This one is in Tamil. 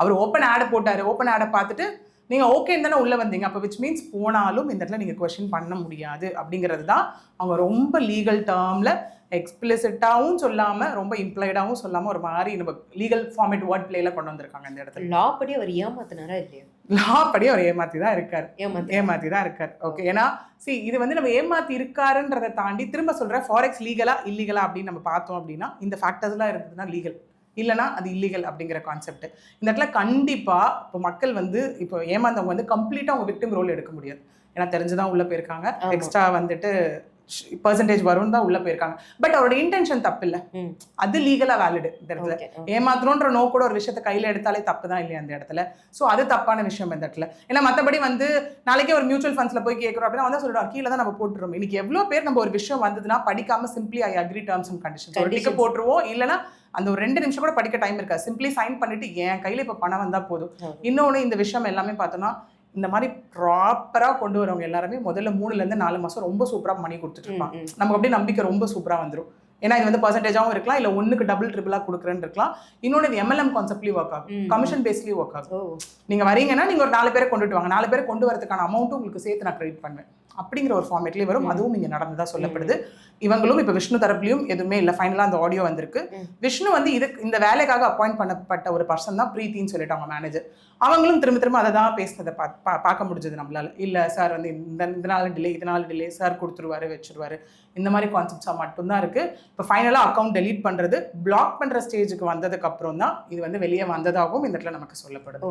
அவர் ஓப்பன் ஆடை போட்டார், ஓப்பன் ஆடை பார்த்துட்டு நீங்கள் ஓகேன்னு தானே உள்ளே வந்தீங்க, அப்போ விச் மீன்ஸ் போனாலும் இந்த இடத்துல நீங்கள் கொஸ்டின் பண்ண முடியாது அப்படிங்கிறது தான் அவங்க ரொம்ப லீகல் டேர்மில் எக்ஸ்பிளிசிட்டாகவும் சொல்லாமல் ரொம்ப இம்ப்ளைடாகவும் சொல்லாமல் ஒரு மாதிரி நம்ம லீகல் ஃபார்மேட் வேர்ட் பிளேல கொண்டு வந்திருக்காங்க இந்த இடத்துல. லா படி அவர் ஏமாத்தினாரா இல்லையா? லா படி அவர் ஏமாத்தி தான் இருக்கார். ஓகே, ஏன்னா இது வந்து நம்ம ஏமாத்தி இருக்காருன்றதை தாண்டி திரும்ப சொல்கிறேன், ஃபாரெக்ஸ் லீகலா இல்லீகலா அப்படின்னு நம்ம பார்த்தோம் அப்படின்னா இந்த ஃபேக்டர்ஸ்லாம் இருந்ததுன்னா லீகல், இல்லைனா அது இல்லீகல் அப்படிங்கிற கான்செப்ட். இந்த இடத்துல கண்டிப்பாக இப்போ மக்கள் வந்து இப்போ ஏமாந்தவங்க வந்து கம்ப்ளீட்டாக அவங்க விக்டிம் ரோல் எடுக்க முடியாது. ஏன்னா தெரிஞ்சுதான் உள்ளே போயிருக்காங்க, எக்ஸ்ட்ரா வந்துட்டு பெர்சன்டேஜ் வரும் தான் உள்ள போயிருக்காங்க. பட் அவரோட இன்டென்ஷன் தப்பு இல்லை, அது லீகலா வேலிடு. இந்த இடத்துல ஏமாத்தணுன்ற நோக்கோட ஒரு விஷயத்த கையில எடுத்தாலே தப்பு தான் இல்லையா அந்த இடத்துல. ஸோ அது தப்பான விஷயம் இந்த இடத்துல. ஏன்னா மற்றபடி வந்து நாளைக்கே ஒரு மியூச்சுவல் ஃபண்ட்ஸ்ல போய் கேட்குறோம் அப்படின்னா வந்து சொல்லிடுவோம் கீழே தான் நம்ம போட்டுருவோம். இன்னைக்கு எவ்வளோ பேர் நம்ம ஒரு விஷயம் வந்ததுன்னா படிக்காம simply I agree terms and conditions ஒரு டிக்கெட் போட்டுருவோம், இல்லைன்னா அந்த ஒரு 2 நிமிஷம் கூட படிக்க டைம் இருக்காது, சிம்பிளி சைன் பண்ணிட்டு என் கையில இப்போ பணம் வந்தா போதும். இன்னொன்று இந்த விஷயம் எல்லாமே பார்த்தோம்னா இந்த மாதிரி ப்ராப்பராக கொண்டு வரவங்க எல்லாருமே முதல்ல 3 to 4 மாதம் ரொம்ப சூப்பராக பண்ணி கொடுத்துட்டு இருப்பாங்க. நமக்கு அப்படியே நம்பிக்கை ரொம்ப சூப்பராக வந்துடும். ஏன்னா இது வந்து பர்சன்டேஜாகவும் இருக்கலாம், இல்லை 1க்கு டபுள் ட்ரிபிளாக கொடுக்குறேன்னு இருக்கலாம். இன்னொன்று இது MLM கான்செப்ட்லேயும் ஒர்க் ஆகும், கமிஷன் பேஸ்லேயும் ஒர்க் ஆகும். நீங்கள் வரீங்கன்னா நீங்கள் ஒரு 4 பேரை கொண்டுட்டு வாங்க, 4 பேரை கொண்டு வரதுக்கான அமௌண்ட்டும் உங்களுக்கு சேர்த்து நான் கிரெடிட் பண்ணுவேன் அப்படிங்கிற ஒரு ஃபார்மேட்லேயே வரும். அதுவும் இங்கே நடந்ததாக சொல்லப்படுது. இவங்களும் இப்போ விஷ்ணு தரப்புலையும் எதுவுமே இல்லை, ஃபைனலாக அந்த ஆடியோ வந்திருக்கு. விஷ்ணு வந்து இந்த வேலைக்காக அப்பாயிண்ட் பண்ணப்பட்ட ஒரு பர்சன் தான் பிரீத்தின்னு சொல்லிட்டு அவங்க மேனேஜர். அவங்களும் திரும்ப அதை தான் பேசினதை பார்க்க முடிஞ்சது நம்மளால. இல்லை சார் வந்து இதனால டிலே சார் கொடுத்துருவாரு வச்சிருவாரு, இந்த மாதிரி கான்செப்ட்ஸாக மட்டும்தான் இருக்குது. இப்போ ஃபைனலாக அக்கௌண்ட் டெலீட் பண்ணுறது, பிளாக் பண்ணுற ஸ்டேஜுக்கு வந்ததுக்கு அப்புறம் தான் இது வந்து வெளியே வந்ததாகவும் இந்த இடத்துல நமக்கு சொல்லப்படுது.